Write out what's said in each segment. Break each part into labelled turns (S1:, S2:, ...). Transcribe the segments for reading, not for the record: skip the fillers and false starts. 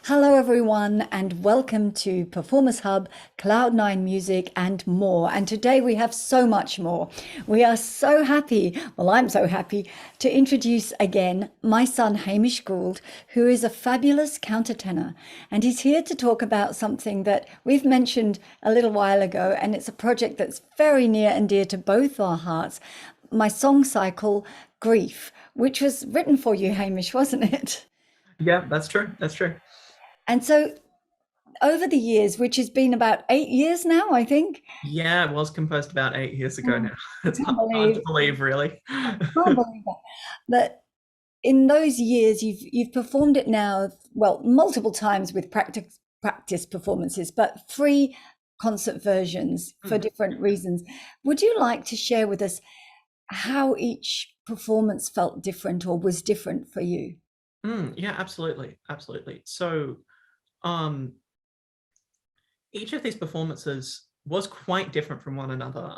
S1: Hello, everyone, and welcome to Performers Hub, Cloud9 Music, and more. And today we have so much more. We are so happy, well, I'm so happy to introduce again my son, Hamish Gould, who is a fabulous countertenor. And he's here to talk about something that we've mentioned a little while ago, and it's a project that's very near and dear to both our hearts, my song cycle, Grief, which was written for you, Hamish, wasn't it?
S2: Yeah, that's true. That's true.
S1: And so over the years, which has been about 8 years now, I think.
S2: Yeah, it was composed about 8 years ago
S1: Oh,
S2: now.
S1: I
S2: It's
S1: can't
S2: hard to
S1: believe,
S2: believe, really.
S1: I can't believe that. But in those years, you've performed it now, well, multiple times with practice performances, but three concert versions for
S2: Mm,
S1: different reasons. Would you like to share with us how each performance felt different or was different for you?
S2: yeah, absolutely, absolutely. So, um, each of these performances was quite different from one another,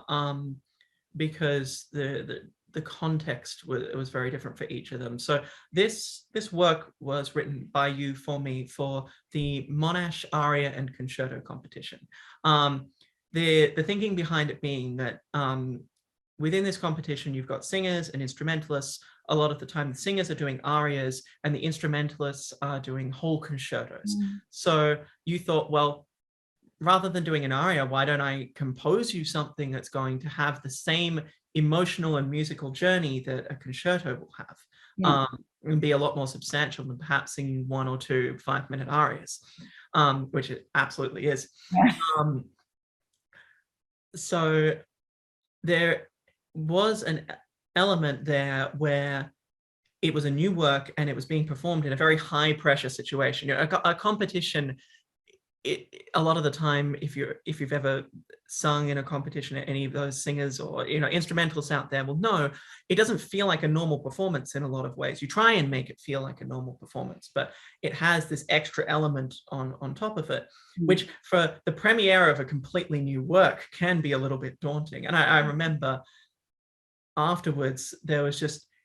S2: because the context was very different for each of them. So this work was written by you for me for the Monash aria and concerto competition. Um, the thinking behind it being that within this competition you've got singers and instrumentalists. A lot of the time the singers are doing arias and the instrumentalists are doing whole concertos.
S1: Mm.
S2: So you thought, well, rather than doing an aria, why don't I compose you something that's going to have the same emotional and musical journey that a concerto will have,
S1: Yeah.
S2: and be a lot more substantial than perhaps singing one or two 5-minute arias, which it absolutely is.
S1: Yeah.
S2: Um, so there was an element there where it was a new work and it was being performed in a very high pressure situation. A competition, a lot of the time, if you've ever sung in a competition, at any of those singers or instrumentalists out there will know it doesn't feel like a normal performance in a lot of ways. You try and make it feel like a normal performance, but it has this extra element on top of it,
S1: Mm.
S2: which for the premiere of a completely new work can be a little bit daunting. And I remember afterwards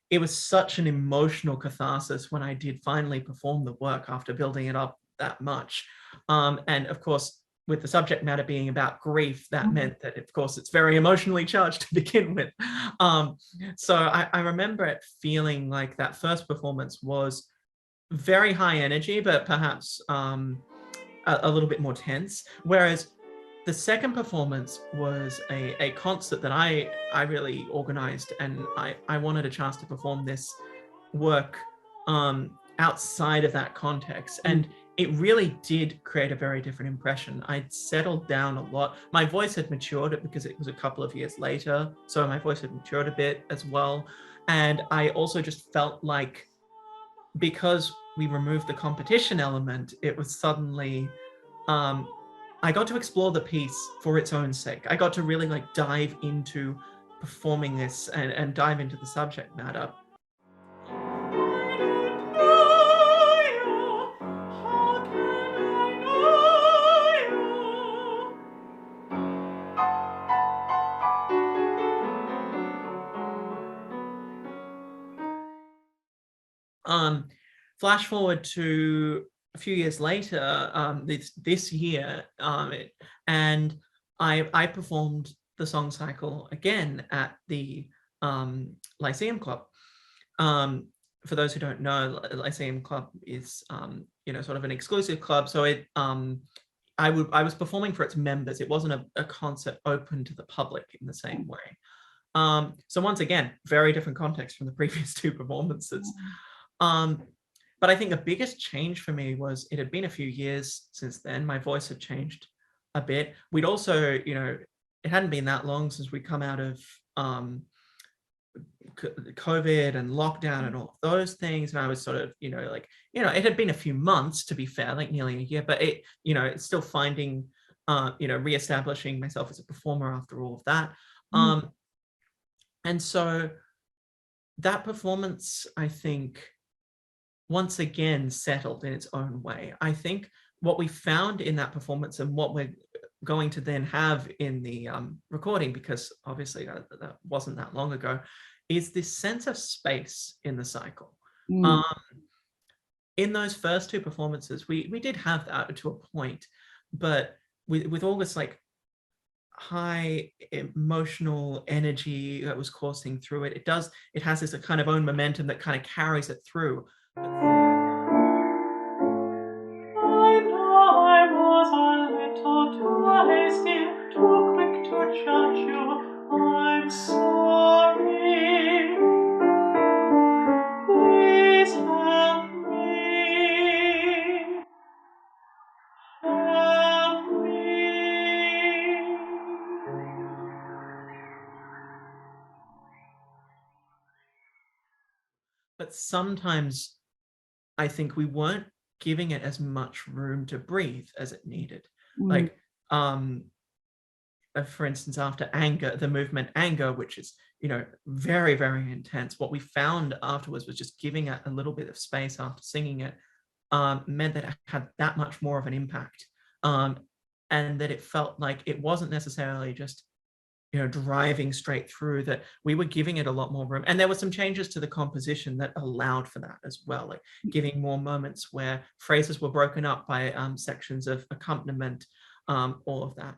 S2: it was such an emotional catharsis when I did finally perform the work after building it up that much. And of course, with the subject matter being about grief, that meant that, of course, it's very emotionally charged to begin with. Um, so I remember it feeling like that first performance was very high energy, but perhaps a little bit more tense. Whereas the second performance was a concert that I really organized, and I wanted a chance to perform this work outside of that context.
S1: Mm.
S2: And it really did create a very different impression. I'd settled down a lot. My voice had matured because it was a couple of years later. So my voice had matured a bit as well. And I also just felt like because we removed the competition element, it was suddenly um, I got to explore the piece for its own sake. I got to really like dive into performing this and dive into the subject matter. Um, Flash forward to a few years later, this year, and I performed the song cycle again at the Lyceum Club. Um, for those who don't know, Lyceum Club is sort of an exclusive club. So I was performing for its members. It wasn't a concert open to the public in the same way. So once again, very different context from the previous two performances. Um, but I think the biggest change for me was it had been a few years since then. My voice had changed a bit. We'd also, it hadn't been that long since we'd come out of COVID and lockdown and all of those things. And I was sort of, it had been a few months, to be fair, like nearly a year, but it's still finding, reestablishing myself as a performer after all of that.
S1: Mm.
S2: Um, and so that performance, I think, once again settled in its own way. I think what we found in that performance and what we're going to then have in the recording, because obviously that wasn't that long ago, is this sense of space in the cycle.
S1: Mm.
S2: Um, in those first two performances, we did have that to a point, but with all this like high emotional energy that was coursing through it, it has this kind of own momentum that kind of carries it through.
S3: I know I was a little too hasty, too quick to judge you. I'm sorry. Please help me. Help me.
S2: But sometimes I think we weren't giving it as much room to breathe as it needed. Like, for instance, after anger, the movement anger, which is, very, very intense, what we found afterwards was just giving it a little bit of space after singing it meant that it had that much more of an impact. And that it felt like it wasn't necessarily just driving straight through, that we were giving it a lot more room. And there were some changes to the composition that allowed for that as well, like giving more moments where phrases were broken up by sections of accompaniment, all of that.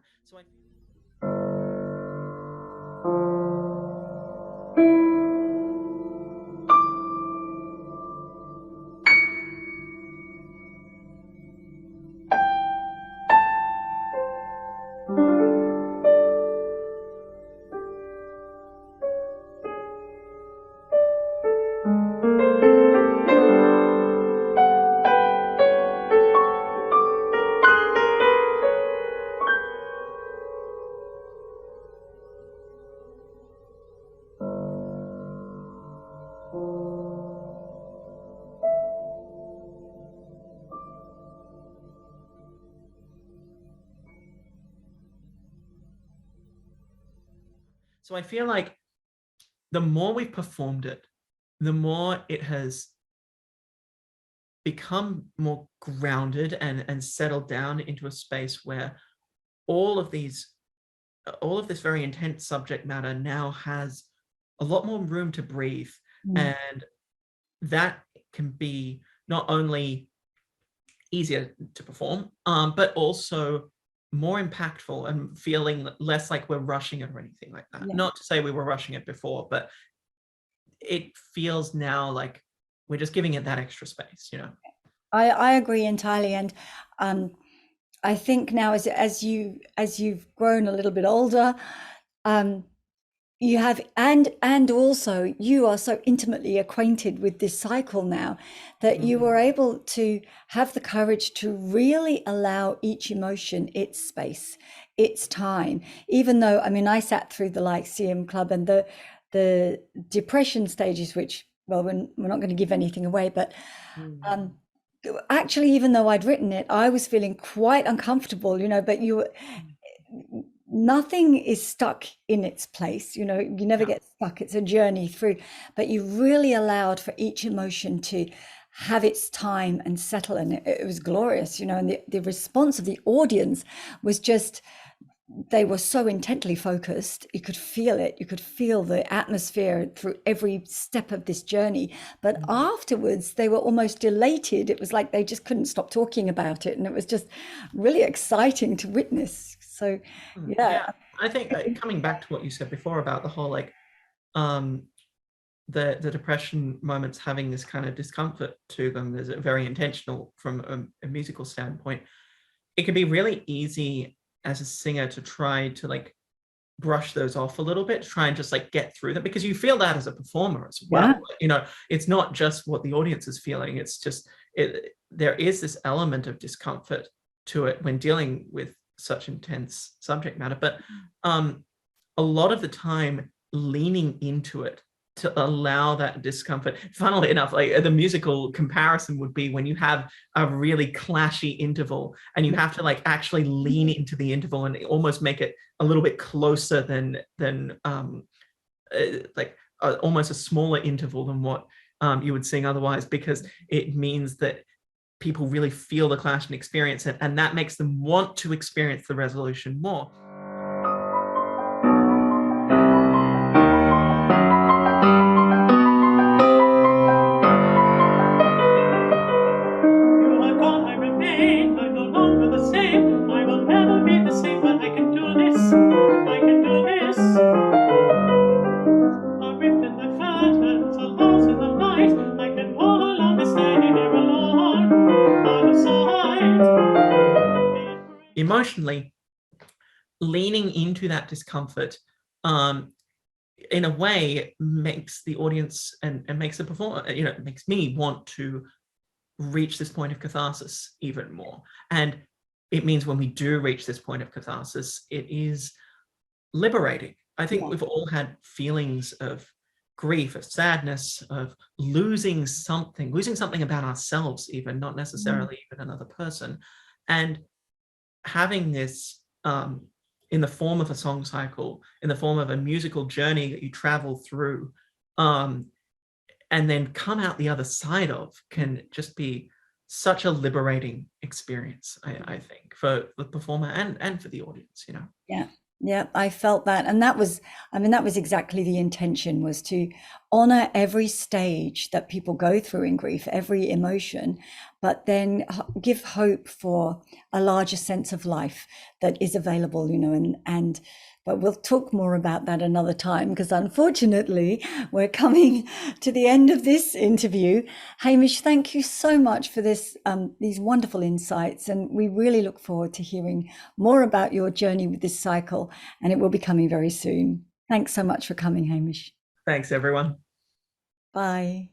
S2: So I feel like the more we've performed it, the more it has become more grounded and settled down into a space where all of this very intense subject matter now has a lot more room to breathe. And that can be not only easier to perform, but also more impactful and feeling less like we're rushing it or anything like that. Not to say we were rushing it before, but it feels now like we're just giving it that extra space,
S1: I agree entirely. And I think now as you've grown a little bit older, you have, and also you are so intimately acquainted with this cycle now that you were able to have the courage to really allow each emotion its space, its time. Even though, I mean, I sat through the Lyceum Club and the depression stages, which, well, we're not going to give anything away, but actually, even though I'd written it, I was feeling quite uncomfortable, but nothing is stuck in its place, you never get stuck. It's a journey through, but you really allowed for each emotion to have its time and settle, and it was glorious, and the response of the audience was just, they were so intently focused. You could feel it. You could feel the atmosphere through every step of this journey. But afterwards, they were almost elated. It was like they just couldn't stop talking about it. And it was just really exciting to witness. So, yeah.
S2: I think coming back to what you said before about the whole, like, the depression moments having this kind of discomfort to them is very intentional from a musical standpoint. It can be really easy as a singer to try to like brush those off a little bit, try and just like get through them, because you feel that as a performer as well. It's not just what the audience is feeling, it's just there is this element of discomfort to it when dealing with such intense subject matter, but a lot of the time leaning into it to allow that discomfort. Funnily enough, like the musical comparison would be when you have a really clashy interval and you have to like actually lean into the interval and almost make it a little bit closer than almost a smaller interval than what you would sing otherwise, because it means that people really feel the clash and experience it, and that makes them want to experience the resolution more. emotionally, leaning into that discomfort in a way makes the audience and makes the performer, makes me want to reach this point of catharsis even more. And it means when we do reach this point of catharsis, it is liberating. I think we've all had feelings of grief, of sadness, of losing something about ourselves, even not necessarily even another person. And having this in the form of a song cycle, in the form of a musical journey that you travel through, and then come out the other side of, can just be such a liberating experience, I think, for the performer and for the audience,
S1: Yeah, I felt that. And that was exactly the intention, was to honor every stage that people go through in grief, every emotion, but then give hope for a larger sense of life that is available, but we'll talk more about that another time, because unfortunately we're coming to the end of this interview. Hamish, thank you so much for these wonderful insights, and we really look forward to hearing more about your journey with this cycle, and it will be coming very soon. Thanks so much for coming, Hamish.
S2: Thanks, everyone.
S1: Bye.